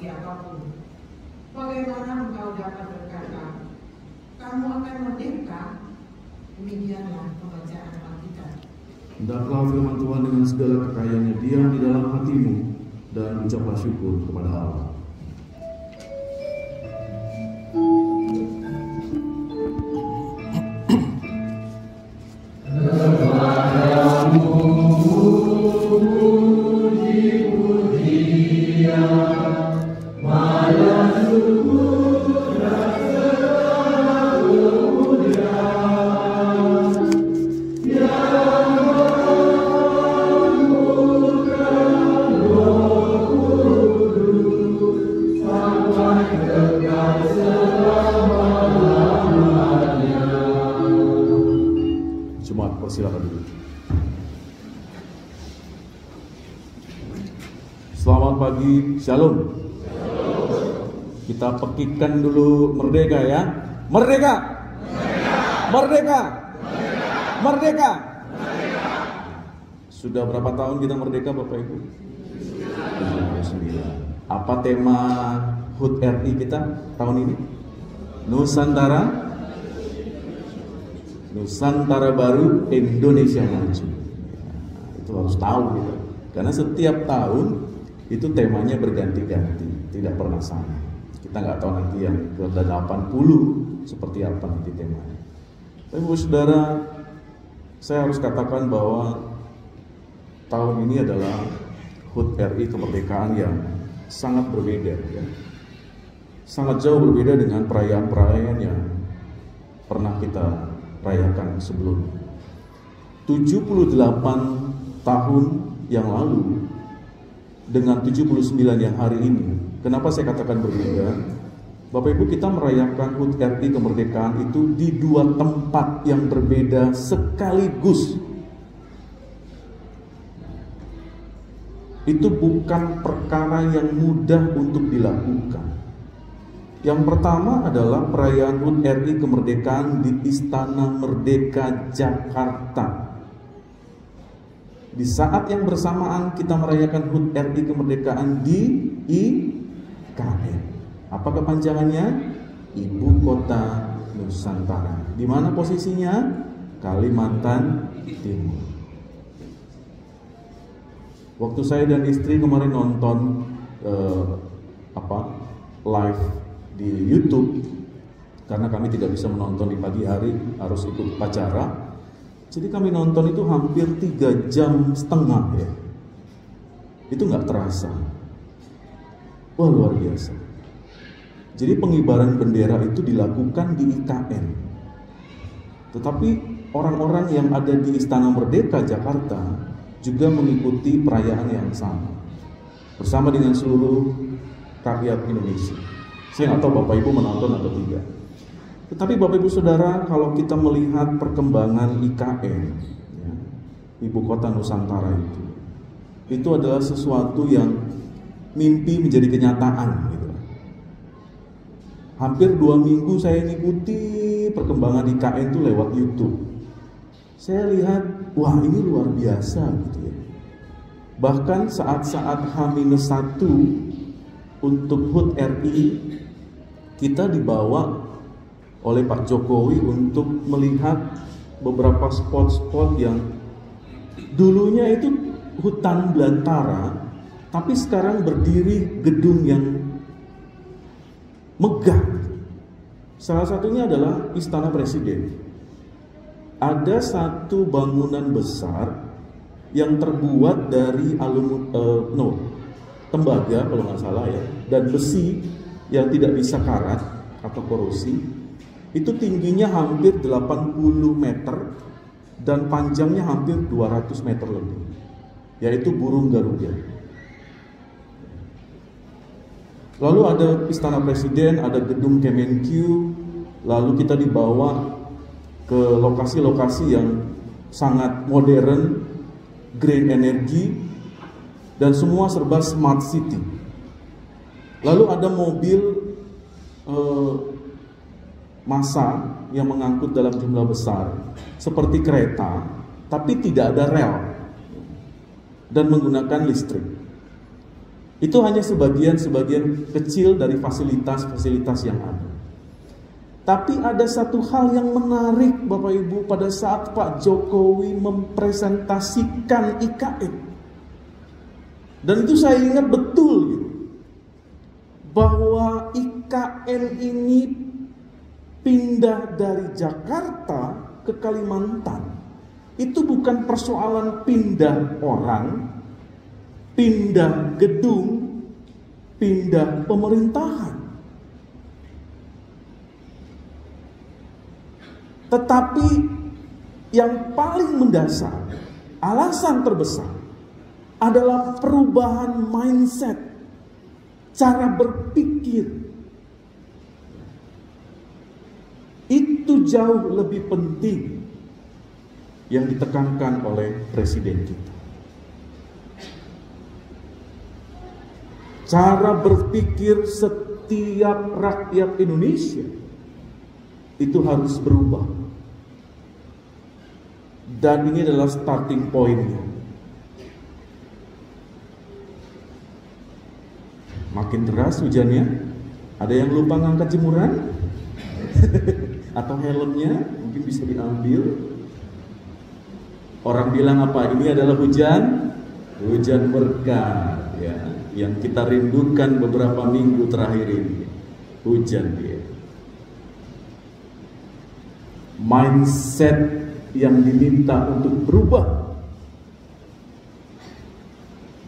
situasi apapun. Bagaimana engkau dapat berkata, kamu akan merdeka? Demikianlah pembacaan Alkitab. Hendaklah firman Tuhan dengan segala kekayaannya diam di dalam hatimu dan ucaplah syukur kepada Allah. Silakan dulu. Selamat pagi, shalom. Kita pekikkan dulu merdeka ya. Merdeka. Merdeka. Merdeka. Sudah berapa tahun kita merdeka Bapak Ibu? 79. Apa tema HUT RI kita tahun ini? Nusantara Baru, Indonesia Maju. Itu harus tahu gitu. Karena setiap tahun itu temanya berganti-ganti, tidak pernah sama. Kita nggak tahu nanti yang ke-80 seperti apa nanti temanya. Tapi Ibu Saudara, saya harus katakan bahwa tahun ini adalah HUT RI kemerdekaan yang sangat berbeda ya. Sangat jauh berbeda dengan perayaan-perayaan yang pernah kita rayakan sebelumnya. 78 tahun yang lalu dengan 79 yang hari ini. Kenapa saya katakan berbeda? Bapak Ibu, kita merayakan HUT RI kemerdekaan itu di dua tempat yang berbeda sekaligus. Itu bukan perkara yang mudah untuk dilakukan. Yang pertama adalah perayaan HUT RI kemerdekaan di Istana Merdeka Jakarta. Di saat yang bersamaan kita merayakan HUT RI kemerdekaan di IKN. Apa kepanjangannya? Ibu Kota Nusantara. Di mana posisinya? Kalimantan Timur. Waktu saya dan istri kemarin nonton live di YouTube, karena kami tidak bisa menonton di pagi hari, harus ikut upacara. Jadi kami nonton itu hampir 3,5 jam ya. Itu nggak terasa. Wah, luar biasa. Jadi pengibaran bendera itu dilakukan di IKN. Tetapi orang-orang yang ada di Istana Merdeka Jakarta juga mengikuti perayaan yang sama, bersama dengan seluruh rakyat Indonesia. Saya nggak tahu Bapak Ibu menonton atau tidak. Tetapi Bapak Ibu Saudara, kalau kita melihat perkembangan IKN, ya, Ibu Kota Nusantara itu adalah sesuatu yang mimpi menjadi kenyataan. Gitu. Hampir 2 minggu saya mengikuti perkembangan IKN itu lewat YouTube. Saya lihat, wah ini luar biasa gitu ya. Bahkan saat-saat H-1 untuk HUT RI, kita dibawa oleh Pak Jokowi untuk melihat beberapa spot-spot yang dulunya itu hutan belantara, tapi sekarang berdiri gedung yang megah. Salah satunya adalah Istana Presiden. Ada satu bangunan besar yang terbuat dari tembaga kalau nggak salah ya, dan besi yang tidak bisa karat atau korosi. Itu tingginya hampir 80 meter dan panjangnya hampir 200 meter lebih, yaitu Burung Garuda. Lalu ada Istana Presiden, ada gedung Kemenq, lalu kita dibawa ke lokasi-lokasi yang sangat modern, green energy, dan semua serba smart city. Lalu ada mobil massa yang mengangkut dalam jumlah besar, seperti kereta, tapi tidak ada rel dan menggunakan listrik. Itu hanya sebagian kecil dari fasilitas-fasilitas yang ada. Tapi ada satu hal yang menarik Bapak Ibu pada saat Pak Jokowi mempresentasikan IKN. Dan itu saya ingat betul gitu, bahwa IKN ini pindah dari Jakarta ke Kalimantan. Itu bukan persoalan pindah orang, pindah gedung, pindah pemerintahan. Tetapi yang paling mendasar, alasan terbesar adalah perubahan mindset, cara berpikir. Itu jauh lebih penting yang ditekankan oleh presiden kita. Cara berpikir setiap rakyat Indonesia itu harus berubah. Dan ini adalah starting point-nya. Makin deras hujannya, ada yang lupa ngangkat jemuran atau helmnya mungkin bisa diambil. Orang bilang apa? Ini adalah hujan berkah ya, yang kita rindukan beberapa minggu terakhir ini. Hujan dia. Mindset yang diminta untuk berubah.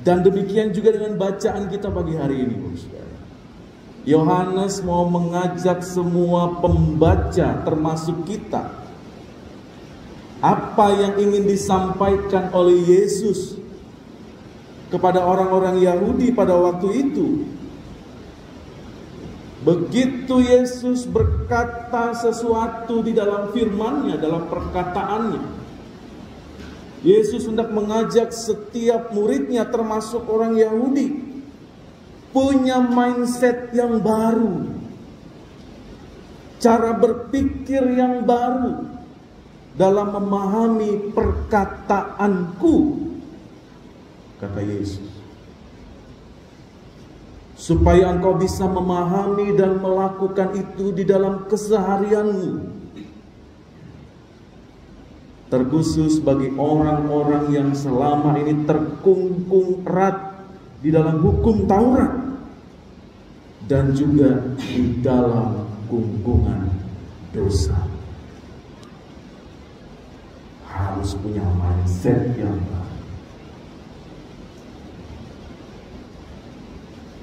Dan demikian juga dengan bacaan kita pagi hari ini, Saudara. Yohanes mau mengajak semua pembaca termasuk kita. Apa yang ingin disampaikan oleh Yesus kepada orang-orang Yahudi pada waktu itu. Begitu Yesus berkata sesuatu di dalam firman-Nya, dalam perkataannya, Yesus hendak mengajak setiap muridnya termasuk orang Yahudi punya mindset yang baru, cara berpikir yang baru dalam memahami perkataanku, kata Yesus. Supaya engkau bisa memahami dan melakukan itu di dalam keseharianmu. Terkhusus bagi orang-orang yang selama ini terkungkung erat di dalam hukum Taurat dan juga di dalam kungkungan dosa. Harus punya mindset yang baru.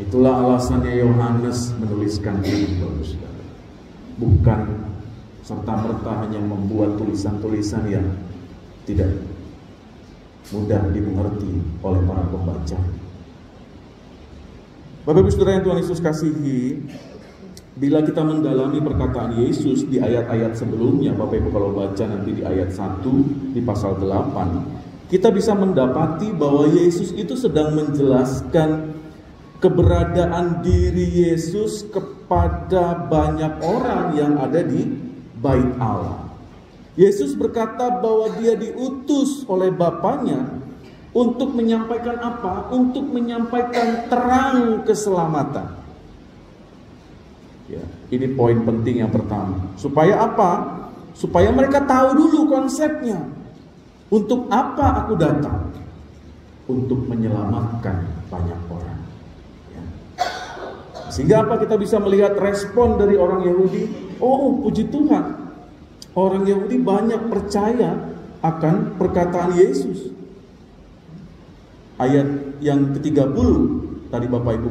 Itulah alasannya Yohanes menuliskan ini, Saudara. Bukan serta-merta hanya membuat tulisan-tulisan yang tidak mudah dimengerti oleh para pembaca. Bapak Ibu Saudara yang Tuhan Yesus kasihi, bila kita mendalami perkataan Yesus di ayat-ayat sebelumnya, Bapak Ibu kalau baca nanti di ayat 1 di pasal 8, kita bisa mendapati bahwa Yesus itu sedang menjelaskan keberadaan diri Yesus kepada banyak orang yang ada di Bait Allah. Yesus berkata bahwa dia diutus oleh Bapaknya untuk menyampaikan apa? Untuk menyampaikan terang keselamatan. Ya, ini poin penting yang pertama. Supaya apa? Supaya mereka tahu dulu konsepnya. Untuk apa aku datang? Untuk menyelamatkan banyak orang. Sehingga apa, kita bisa melihat respon dari orang Yahudi. Oh, puji Tuhan, orang Yahudi banyak percaya akan perkataan Yesus. Ayat yang ke-30 tadi Bapak Ibu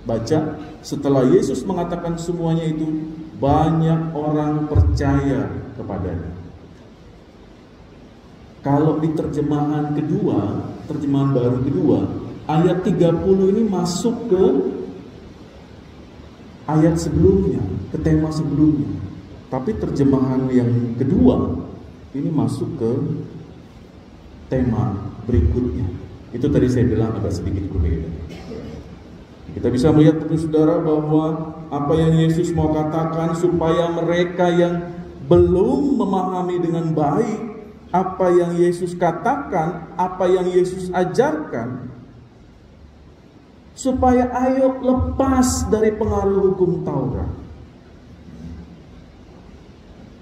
baca, setelah Yesus mengatakan semuanya itu, banyak orang percaya kepadanya. Kalau di terjemahan kedua, terjemahan baru kedua, ayat 30 ini masuk ke ayat sebelumnya, ke tema sebelumnya. Tapi terjemahan yang kedua ini masuk ke tema berikutnya. Itu tadi saya bilang agak sedikit berbeda. Kita bisa melihat, Saudara, bahwa apa yang Yesus mau katakan supaya mereka yang belum memahami dengan baik apa yang Yesus katakan, apa yang Yesus ajarkan, supaya ayo lepas dari pengaruh hukum Taurat.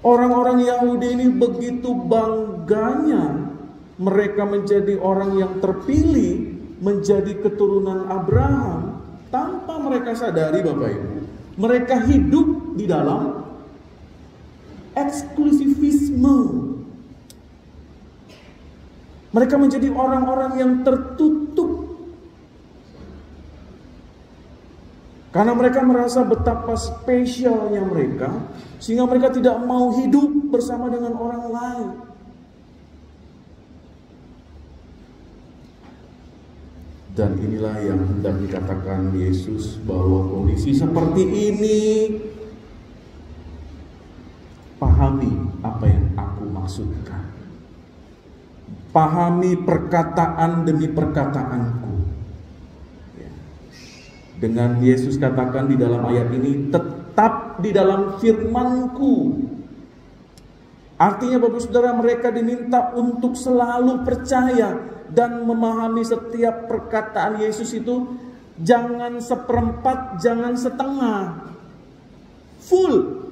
Orang-orang Yahudi ini begitu bangganya mereka menjadi orang yang terpilih, menjadi keturunan Abraham, tanpa mereka sadari, Bapak Ibu, mereka hidup di dalam eksklusivisme. Mereka menjadi orang-orang yang tertutup karena mereka merasa betapa spesialnya mereka, sehingga mereka tidak mau hidup bersama dengan orang lain. Dan inilah yang hendak dikatakan Yesus, bahwa kondisi seperti ini, pahami apa yang aku maksudkan. Pahami perkataan demi perkataanku. Dengan Yesus katakan di dalam ayat ini, tetap di dalam firman-Ku. Artinya Bapak Saudara, mereka diminta untuk selalu percaya dan memahami setiap perkataan Yesus itu. Jangan seperempat, jangan setengah, full.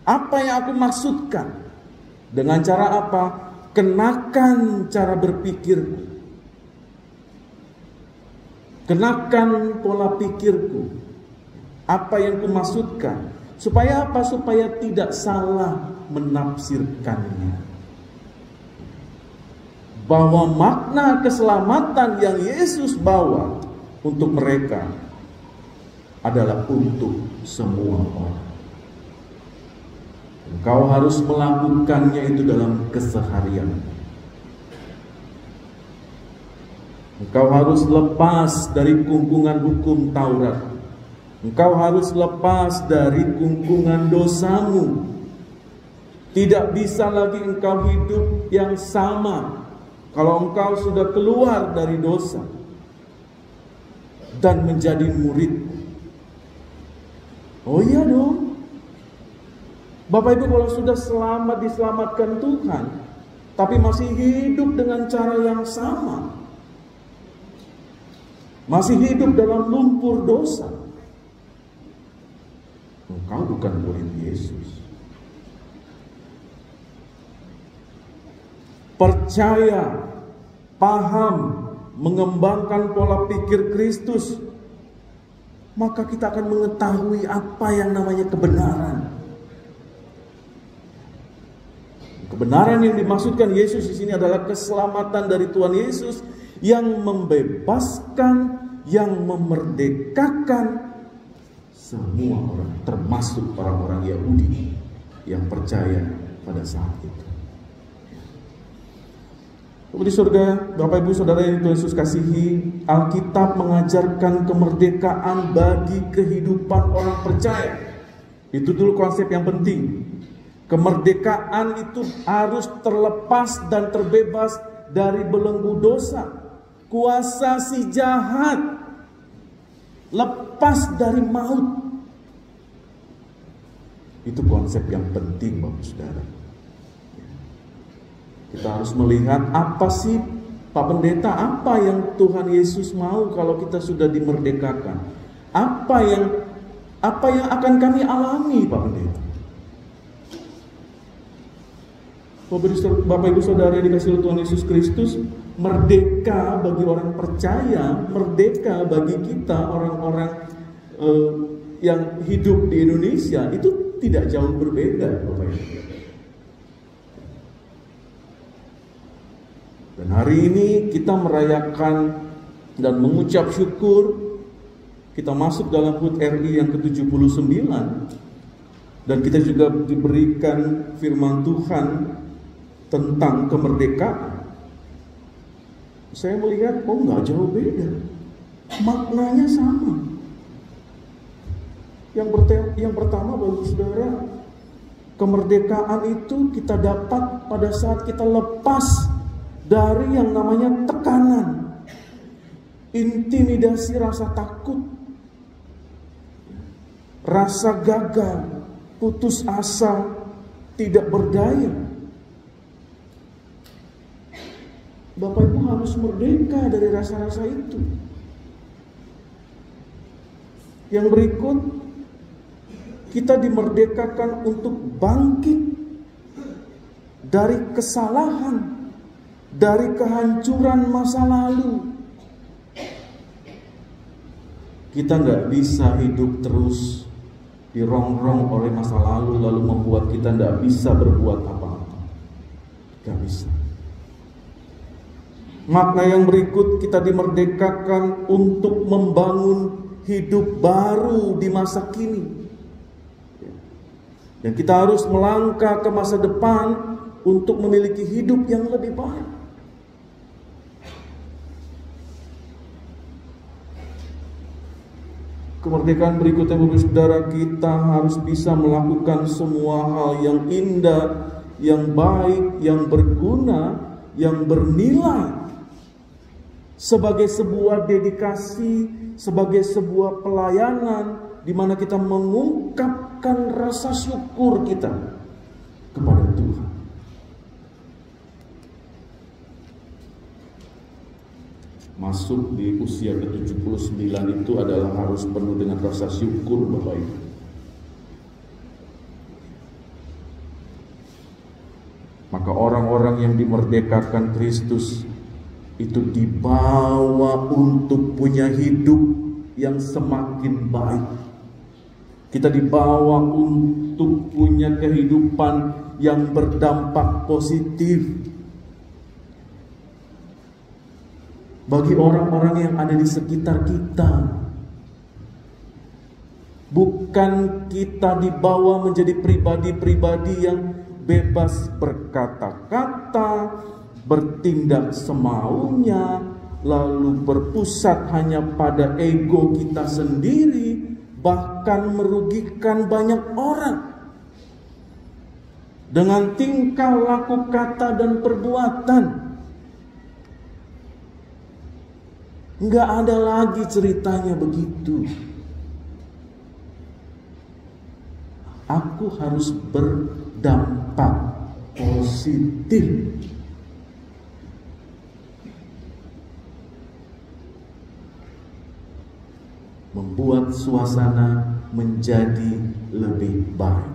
Apa yang aku maksudkan? Dengan cara apa? Kenakan cara berpikirku. Kenakan pola pikirku. Apa yang kumaksudkan? Supaya apa? Supaya tidak salah menafsirkannya. Bahwa makna keselamatan yang Yesus bawa untuk mereka adalah untuk semua orang. Engkau harus melakukannya itu dalam keseharian. Engkau harus lepas dari kungkungan hukum Taurat. Engkau harus lepas dari kungkungan dosamu. Tidak bisa lagi engkau hidup yang sama kalau engkau sudah keluar dari dosa dan menjadi murid. Oh iya dong. Bapak Ibu, kalau sudah diselamatkan Tuhan, tapi masih hidup dengan cara yang sama, masih hidup dalam lumpur dosa, engkau bukan murid Yesus. Percaya, paham, mengembangkan pola pikir Kristus, maka kita akan mengetahui apa yang namanya kebenaran. Kebenaran yang dimaksudkan Yesus di sini adalah keselamatan dari Tuhan Yesus yang membebaskan, yang memerdekakan semua orang, termasuk orang-orang Yahudi yang percaya pada saat itu. Di surga, Bapak Ibu Saudara yang Tuhan Yesus kasihi, Alkitab mengajarkan kemerdekaan bagi kehidupan orang percaya. Itu dulu konsep yang penting. Kemerdekaan itu harus terlepas dan terbebas dari belenggu dosa, kuasa si jahat, lepas dari maut. Itu konsep yang penting, Bapak Saudara. Kita harus melihat apa sih, Pak Pendeta, apa yang Tuhan Yesus mau kalau kita sudah dimerdekakan? Apa yang akan kami alami, Pak Pendeta? Bapak Ibu Saudara yang dikasihi Tuhan Yesus Kristus, merdeka bagi orang percaya, merdeka bagi kita orang-orang yang hidup di Indonesia itu tidak jauh berbeda, Bapak Ibu. Dan hari ini kita merayakan dan mengucap syukur, kita masuk dalam HUT RI yang ke-79, dan kita juga diberikan firman Tuhan tentang kemerdekaan. Saya melihat, nggak jauh beda, maknanya sama. Yang pertama, Bapak Saudara, kemerdekaan itu kita dapat pada saat kita lepas dari yang namanya tekanan, intimidasi, rasa takut, rasa gagal, putus asa, tidak berdaya. Bapak Ibu harus merdeka dari rasa-rasa itu. Yang berikut, kita dimerdekakan untuk bangkit dari kesalahan, dari kehancuran masa lalu. Kita nggak bisa hidup terus dirongrong oleh masa lalu, lalu membuat kita nggak bisa berbuat apa-apa. Nggak bisa. Makna yang berikut, kita dimerdekakan untuk membangun hidup baru di masa kini. Dan kita harus melangkah ke masa depan untuk memiliki hidup yang lebih baik. Kemerdekaan berikutnya, Bapak Saudara, kita harus bisa melakukan semua hal yang indah, yang baik, yang berguna, yang bernilai sebagai sebuah dedikasi, sebagai sebuah pelayanan di mana kita mengungkapkan rasa syukur kita kepada Tuhan. Masuk di usia ke-79 itu adalah harus penuh dengan rasa syukur, Bapak Ibu. Maka orang-orang yang dimerdekakan Kristus itu dibawa untuk punya hidup yang semakin baik. Kita dibawa untuk punya kehidupan yang berdampak positif bagi orang-orang yang ada di sekitar kita. Bukan kita dibawa menjadi pribadi-pribadi yang bebas berkata-kata, bertindak semaunya, lalu berpusat hanya pada ego kita sendiri, bahkan merugikan banyak orang dengan tingkah laku kata dan perbuatan. Nggak ada lagi ceritanya begitu. Aku harus berdampak positif. Membuat suasana menjadi lebih baik.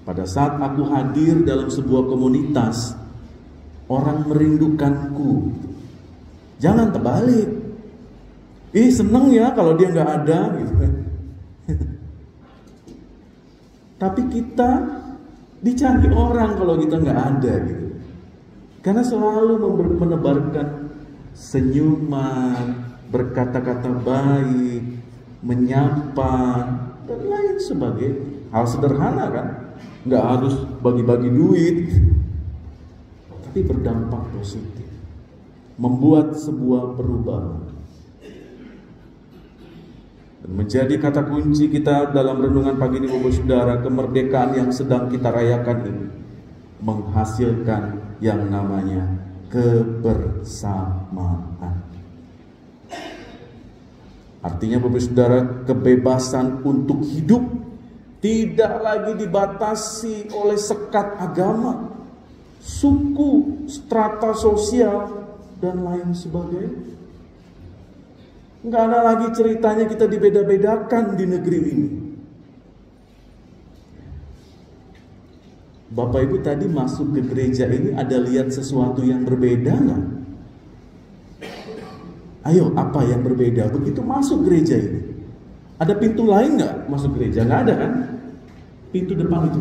Pada saat aku hadir dalam sebuah komunitas, orang merindukanku. Jangan terbalik. Ih, seneng ya kalau dia nggak ada gitu. Tapi kita dicari orang kalau kita nggak ada gitu. Karena selalu menebarkan senyuman, berkata-kata baik, menyapa, dan lain sebagainya. Hal sederhana kan, nggak harus bagi-bagi duit, tapi berdampak positif, membuat sebuah perubahan. Dan menjadi kata kunci kita dalam renungan pagi ini, Bapak Saudara, kemerdekaan yang sedang kita rayakan ini menghasilkan yang namanya kebersamaan. Artinya, Bapak Saudara, kebebasan untuk hidup tidak lagi dibatasi oleh sekat agama, suku, strata sosial, dan lain sebagainya. Nggak ada lagi ceritanya kita dibeda-bedakan di negeri ini. Bapak Ibu tadi masuk ke gereja ini ada lihat sesuatu yang berbeda nggak? Ayo, apa yang berbeda? Begitu masuk gereja ini, ada pintu lain nggak masuk gereja? Nggak ada kan? Pintu depan itu,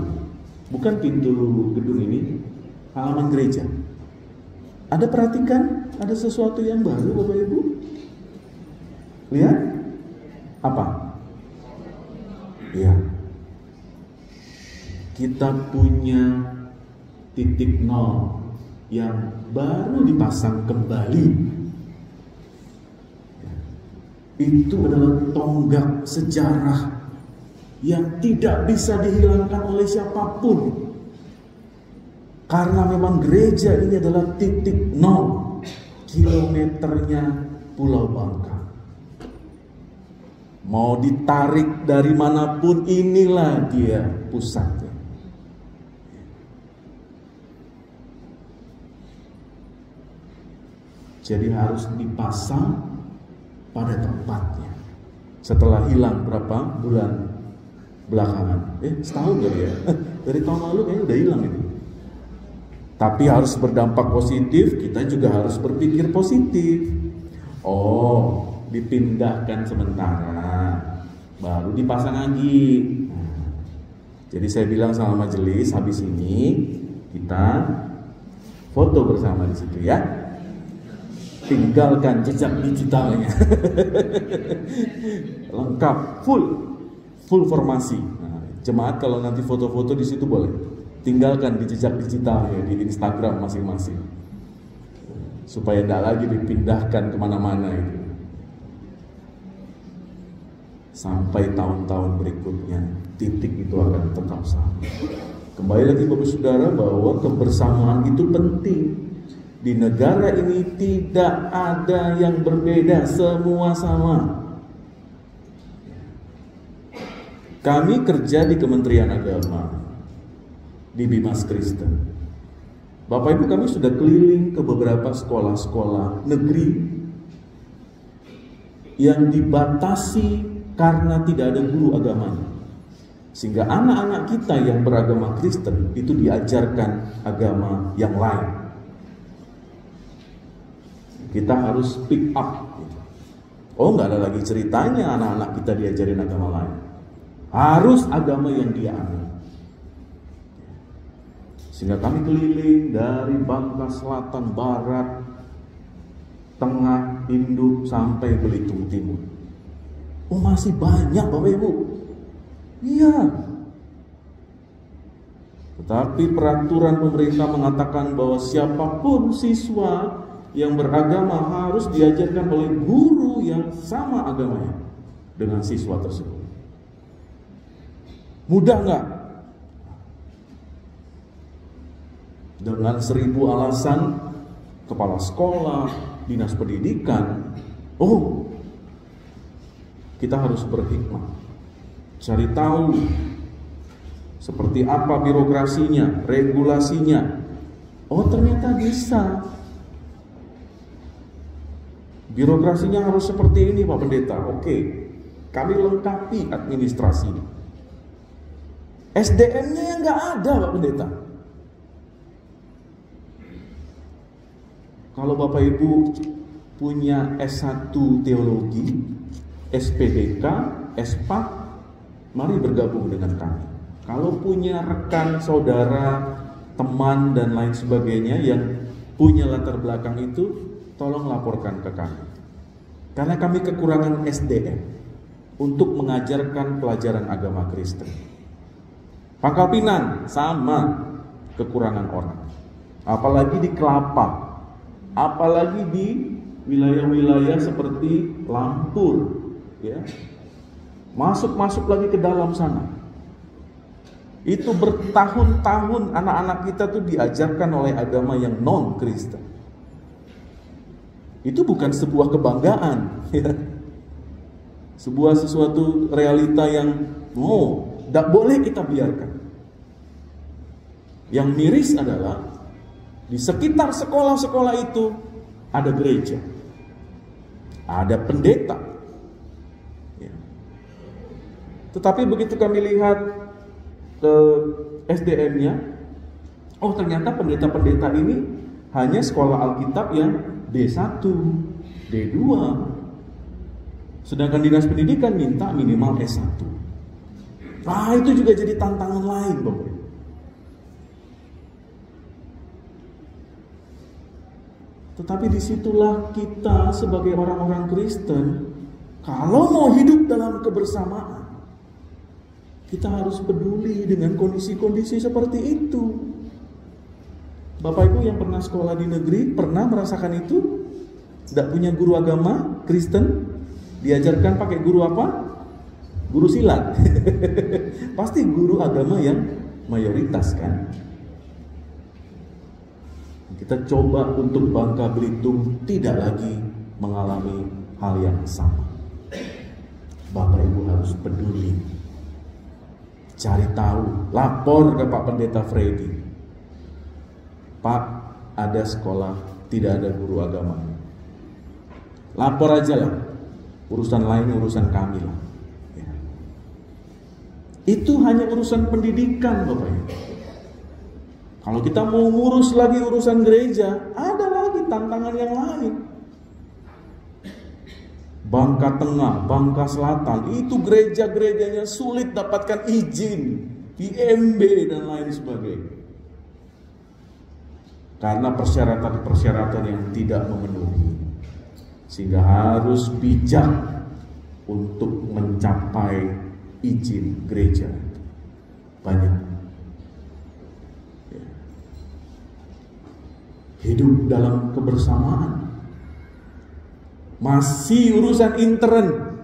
bukan pintu gedung ini, halaman gereja. Ada perhatikan, ada sesuatu yang baru, Bapak Ibu? Lihat, apa? Ya, kita punya titik nol yang baru dipasang kembali. Itu adalah tonggak sejarah yang tidak bisa dihilangkan oleh siapapun. Karena memang gereja ini adalah titik nol, kilometernya Pulau Bangka. Mau ditarik dari manapun, inilah dia pusatnya. Jadi harus dipasang pada tempatnya. setelah hilang berapa bulan belakangan. Setahun kali ya. Dari tahun lalu kayaknya udah hilang ini. Tapi harus berdampak positif, kita juga harus berpikir positif. Oh, dipindahkan sementara, baru dipasang lagi. Jadi saya bilang sama majelis, habis ini kita foto bersama di situ ya. Tinggalkan jejak digitalnya. Lengkap, full formasi. Jemaat kalau nanti foto-foto di situ boleh. Tinggalkan di jejak digitalnya di Instagram masing-masing. Supaya tidak lagi dipindahkan kemana-mana itu. Sampai tahun-tahun berikutnya, titik itu akan tetap sama. Kembali lagi Bapak Saudara bahwa kebersamaan itu penting. Di negara ini tidak ada yang berbeda, semua sama. Kami kerja di Kementerian Agama, di Bimas Kristen. Bapak Ibu, kami sudah keliling ke beberapa sekolah-sekolah negeri yang dibatasi karena tidak ada guru agamanya. Sehingga anak-anak kita yang beragama Kristen itu diajarkan agama yang lain. Kita harus pick up. Oh, nggak ada lagi ceritanya anak-anak kita diajarin agama lain. Harus agama yang dia anut. Sehingga kami keliling dari Bangka Selatan, Barat, Tengah, Induk, sampai Belitung Timur. Oh, masih banyak Bapak Ibu. Iya. Tetapi peraturan pemerintah mengatakan bahwa siapapun siswa yang beragama harus diajarkan oleh guru yang sama agamanya dengan siswa tersebut. Mudah nggak? Dengan 1000 alasan kepala sekolah, dinas pendidikan, kita harus berhikmah, cari tahu seperti apa birokrasinya, regulasinya. Oh, ternyata bisa. Birokrasinya harus seperti ini Pak Pendeta. Oke, kami lengkapi administrasi. SDM-nya yang nggak ada Pak Pendeta. Kalau Bapak Ibu punya S1 teologi, SPDK, SPAK, mari bergabung dengan kami. Kalau punya rekan, saudara, teman, dan lain sebagainya yang punya latar belakang itu, tolong laporkan ke kami. Karena kami kekurangan SDM untuk mengajarkan pelajaran agama Kristen. Pangkal Pinang, sama kekurangan orang. Apalagi di Kelapa, apalagi di wilayah-wilayah seperti Lampur, ya, masuk lagi ke dalam sana. Itu bertahun-tahun anak-anak kita tuh diajarkan oleh agama yang non-Kristen. Itu bukan sebuah kebanggaan, ya. Sebuah sesuatu realita yang tidak boleh kita biarkan. Yang miris adalah di sekitar sekolah-sekolah itu ada gereja, ada pendeta. Ya. Tetapi begitu kami lihat ke SDM-nya, ternyata pendeta-pendeta ini hanya sekolah Alkitab yang D1, D2. Sedangkan dinas pendidikan minta minimal S1. Nah, itu juga jadi tantangan lain, Bapak. Tetapi disitulah kita sebagai orang-orang Kristen, kalau mau hidup dalam kebersamaan, kita harus peduli dengan kondisi-kondisi seperti itu. Bapak Ibu yang pernah sekolah di negeri, pernah merasakan itu? Tidak punya guru agama Kristen? Diajarkan pakai guru apa? Guru silat. Pasti guru agama yang mayoritas kan? Kita coba untuk Bangka Belitung tidak lagi mengalami hal yang sama. Bapak Ibu harus peduli, cari tahu, lapor ke Pak Pendeta Freddy. Pak, ada sekolah tidak ada guru agama. Lapor aja lah. Urusan lain urusan kami lah. Ya. Itu hanya urusan pendidikan, Bapak Ibu. Kalau kita mau ngurus lagi urusan gereja, ada lagi tantangan yang lain. Bangka Tengah, Bangka Selatan, itu gereja-gerejanya sulit dapatkan izin, IMB dan lain sebagainya. Karena persyaratan-persyaratan yang tidak memenuhi. Sehingga harus bijak untuk mencapai izin gereja. Banyak. Hidup dalam kebersamaan. Masih urusan intern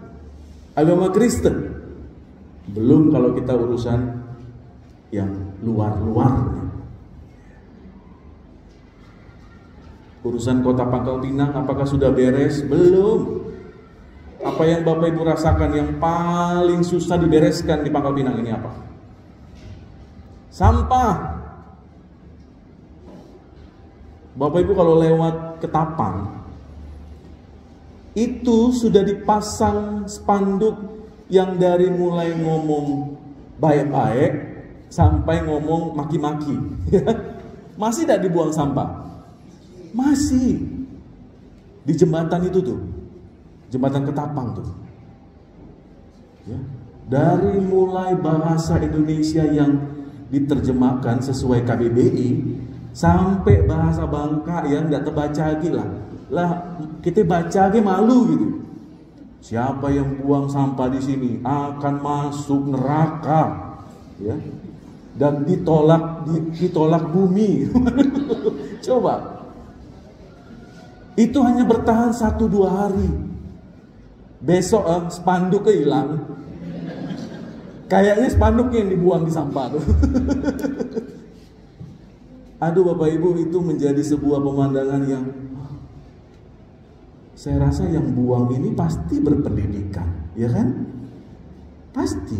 agama Kristen. Belum kalau kita urusan yang luar-luarnya. Urusan Kota Pangkal Pinang apakah sudah beres? Belum. Apa yang Bapak Ibu rasakan yang paling susah dibereskan di Pangkal Pinang ini apa? Sampah. Bapak Ibu kalau lewat Ketapang, itu sudah dipasang spanduk yang dari mulai ngomong baik-baik sampai ngomong maki-maki. Masih tidak dibuang sampah? Masih. Di jembatan itu tuh, jembatan Ketapang tuh. Ya. Dari mulai bahasa Indonesia yang diterjemahkan sesuai KBBI sampai bahasa Bangka yang tidak terbaca lagi lah. Kita baca lagi malu gitu. Siapa yang buang sampah di sini akan masuk neraka, ya, dan ditolak bumi. Coba, itu hanya bertahan 1-2 hari. Besok spanduknya hilang. Kayaknya spanduknya yang dibuang di sampah tuh. Aduh Bapak Ibu, itu menjadi sebuah pemandangan yang saya rasa yang buang ini pasti berpendidikan, ya kan? Pasti.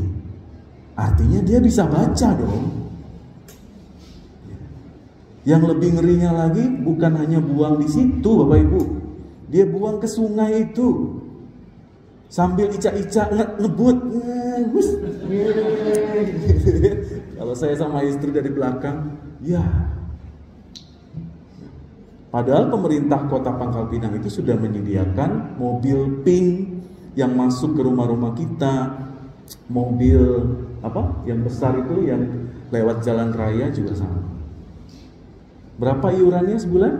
Artinya dia bisa baca dong. Yang lebih ngerinya lagi bukan hanya buang di situ Bapak Ibu. Dia buang ke sungai itu. Sambil icak-icak ngebut. Kalau saya sama istri dari belakang, ya. Padahal pemerintah Kota Pangkal Pinang itu sudah menyediakan mobil pink yang masuk ke rumah-rumah kita, mobil yang besar itu yang lewat jalan raya juga sama. Berapa iurannya sebulan?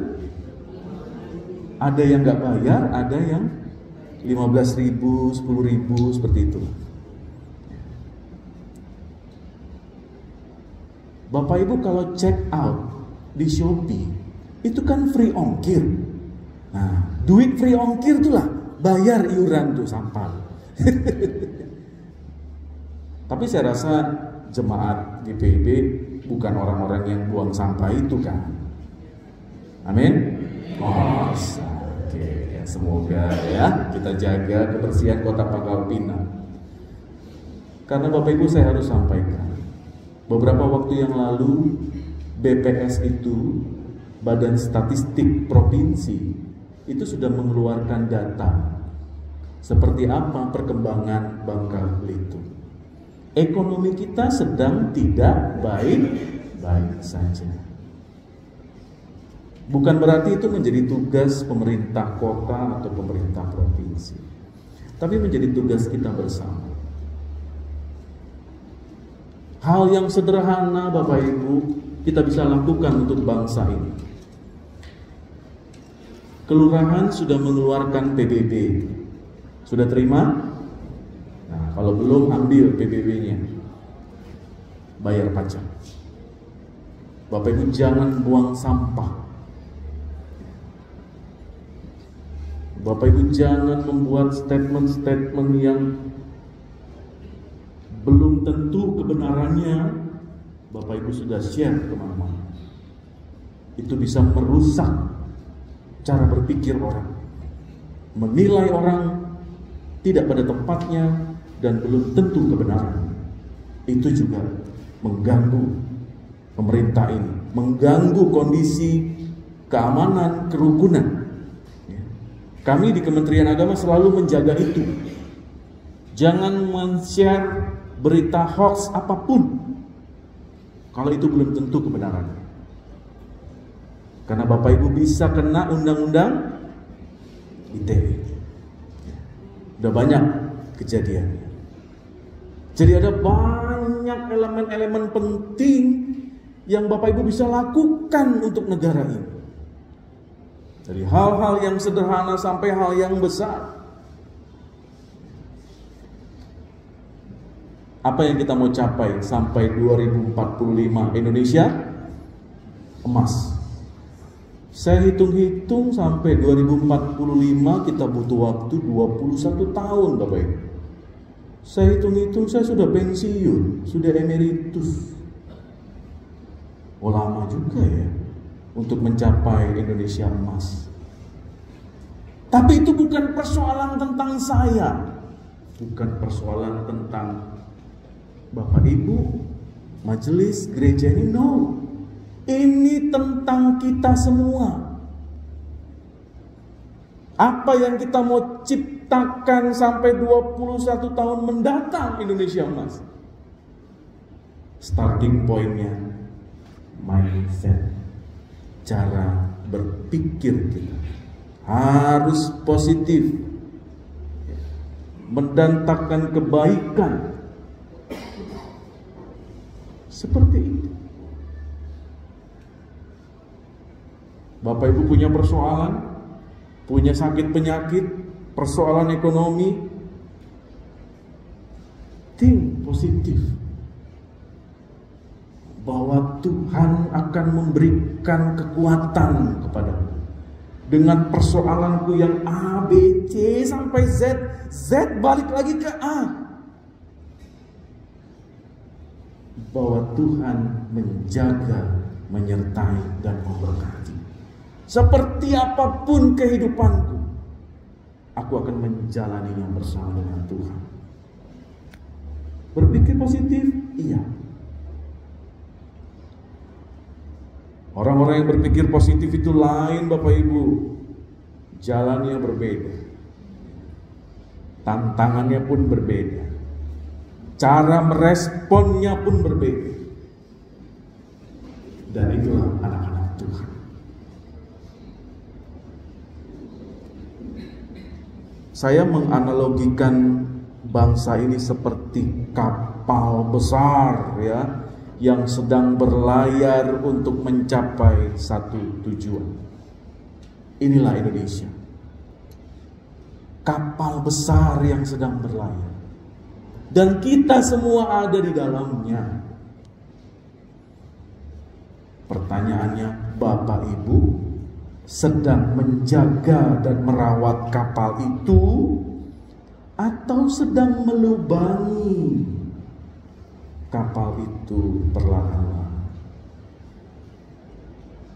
Ada yang nggak bayar, ada yang 15.000, 10.000 seperti itu. Bapak Ibu kalau check out di Shopee itu kan free ongkir. Nah, duit free ongkir itulah bayar iuran tuh sampah. Tapi saya rasa jemaat GPIB bukan orang-orang yang buang sampah itu kan. Amin. Oke, ya, semoga ya kita jaga kebersihan Kota Pangkal Pinang. Karena Bapak Ibu saya harus sampaikan, beberapa waktu yang lalu BPS itu, Badan Statistik Provinsi, itu sudah mengeluarkan data seperti apa perkembangan Bangka Belitung. Ekonomi kita sedang tidak baik-baik saja. Bukan berarti itu menjadi tugas pemerintah kota atau pemerintah provinsi, tapi menjadi tugas kita bersama. Hal yang sederhana Bapak Ibu kita bisa lakukan untuk bangsa ini. Kelurahan sudah mengeluarkan PBB. Sudah terima? Nah, kalau belum ambil PBB-nya. Bayar pajak. Bapak Ibu jangan buang sampah. Bapak Ibu jangan membuat statement-statement yang belum tentu kebenarannya. Bapak Ibu sudah share kemana-mana. Itu bisa merusak cara berpikir orang, menilai orang tidak pada tempatnya dan belum tentu kebenaran. Itu juga mengganggu pemerintah ini, mengganggu kondisi keamanan, kerukunan. Kami di Kementerian Agama selalu menjaga itu. Jangan men-share berita hoax apapun kalau itu belum tentu kebenaran. Karena Bapak Ibu bisa kena undang-undang ITE. Udah banyak kejadian. Jadi ada banyak elemen-elemen penting yang Bapak Ibu bisa lakukan untuk negara ini. Dari hal-hal yang sederhana sampai hal yang besar. Apa yang kita mau capai sampai 2045 Indonesia emas? Saya hitung-hitung sampai 2045 kita butuh waktu 21 tahun Bapak Ibu. Saya hitung-hitung saya sudah pensiun, sudah emeritus. Oh, lama juga ya untuk mencapai Indonesia emas. Tapi itu bukan persoalan tentang saya, bukan persoalan tentang Bapak Ibu, majelis gereja ini, no. Ini tentang kita semua. Apa yang kita mau ciptakan sampai 21 tahun mendatang Indonesia emas? Starting pointnya mindset, cara berpikir kita harus positif, mendatangkan kebaikan. Seperti itu. Bapak Ibu punya persoalan, punya sakit penyakit, persoalan ekonomi, think positif bahwa Tuhan akan memberikan kekuatan kepadamu. Dengan persoalanku yang A, B, C sampai Z, Z balik lagi ke A. Bahwa Tuhan menjaga, menyertai, dan memberkati. Seperti apapun kehidupanku, aku akan menjalaninya bersama dengan Tuhan. Berpikir positif, iya. Orang-orang yang berpikir positif itu lain Bapak Ibu. Jalannya berbeda. Tantangannya pun berbeda. Cara meresponnya pun berbeda. Dan itulah anak-anak Tuhan. Saya menganalogikan bangsa ini seperti kapal besar ya, yang sedang berlayar untuk mencapai satu tujuan. Inilah Indonesia. Kapal besar yang sedang berlayar. Dan kita semua ada di dalamnya. Pertanyaannya, Bapak Ibu sedang menjaga dan merawat kapal itu atau sedang melubangi kapal itu perlahan-lahan?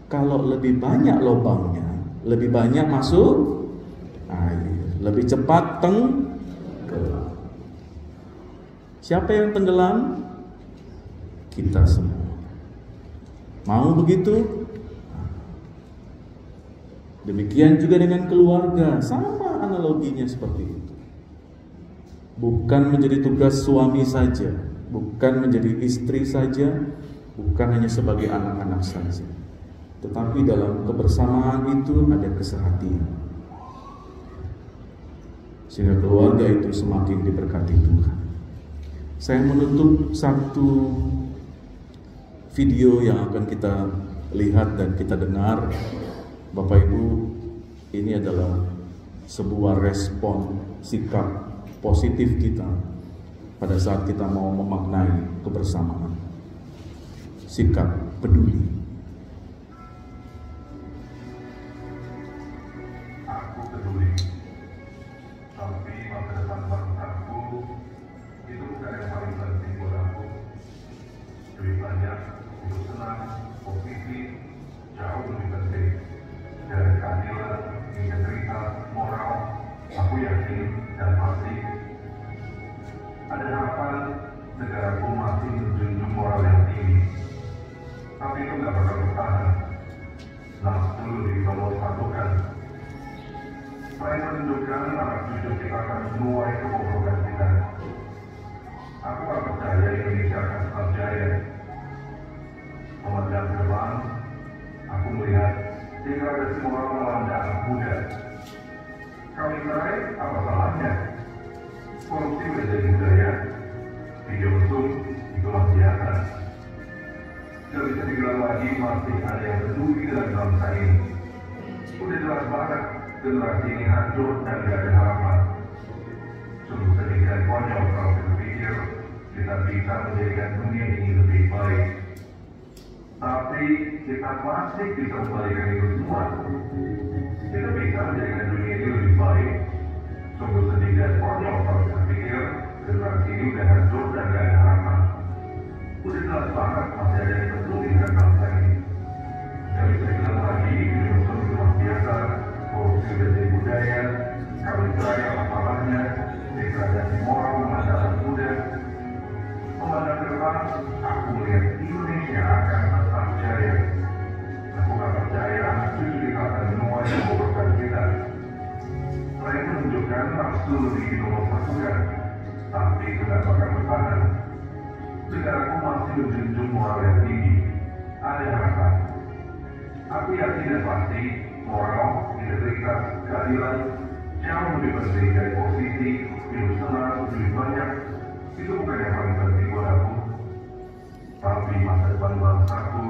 Kalau lebih banyak lubangnya, lebih banyak masuk air, lebih cepat tenggelam. Siapa yang tenggelam? Kita semua. Mau begitu? Demikian juga dengan keluarga, sama analoginya seperti itu. Bukan menjadi tugas suami saja, bukan menjadi istri saja, bukan hanya sebagai anak-anak saja, tetapi dalam kebersamaan itu ada kesehatian, sehingga keluarga itu semakin diberkati Tuhan. Saya menutup satu video yang akan kita lihat dan kita dengar. Bapak Ibu, ini adalah sebuah respon sikap positif kita pada saat kita mau memaknai kebersamaan. Sikap peduli. Aku peduli, tapi masa depan bangsaku itu bukan yang paling penting buat aku. Lebih banyak untuk senang, positif, jauh lebih penting. Dari keadilan, integritas, moral, aku yakin dan pasti ada harapan negaraku masih menjunjung moral yang tinggi. Tapi itu nggak bakal bertahan. Nafsu dinomor satukan. Selain menunjukkan anak cucu kita akan menuai kebobrokan kita, aku tak percaya Indonesia akan tetap jaya. Memandang ke depan, aku melihat degradasi moral melanda anak muda. Kami cerai, apa salahnya? Korupsi menjadi budaya. Video mesum, itulah biasa. Tidak bisa dibilang lagi masih ada yang peduli dalam bangsa ini. Udah jelas banget, generasi ini hancur dan gak ada harapan. Sungguh sedih dan konyol kalau berpikir kita bisa menjadikan dunia ini lebih baik. Tapi kita masih bisa membalikan itu semua. Kita bisa menjadikan dunia ini lebih baik. Sungguh sedih dan konyol kalau berpikir generasi ini udah hancur dan gak ada harapan. Udah jelas banget masih ada yang peduli dengan bangsa ini. Gak bisa dibilang lagi, video itu biasa, korupsi menjadi budaya, kawin cerai apa salahnya, degradasi moral masyarakat muda. Memandang ke depan, aku melihat Indonesia akan tetap jaya. Aku gak percaya anak cucu kita akan menuai kebobrokan kita. Selain menunjukkan nafsu lebih dinomor-satukan, tapi tidak bakal bertahan. Negaraku masih menjunjung moral yang tinggi. Ada harapan. Aku yakin dan pasti moral, integritas, keadilan jauh lebih penting dari posisi, hidup senang, lebih banyak. Itu bukan yang paling penting buat aku. Tapi masa depan bangsaku,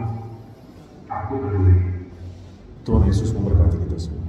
aku peduli. Tuhan Yesus memberkati kita semua.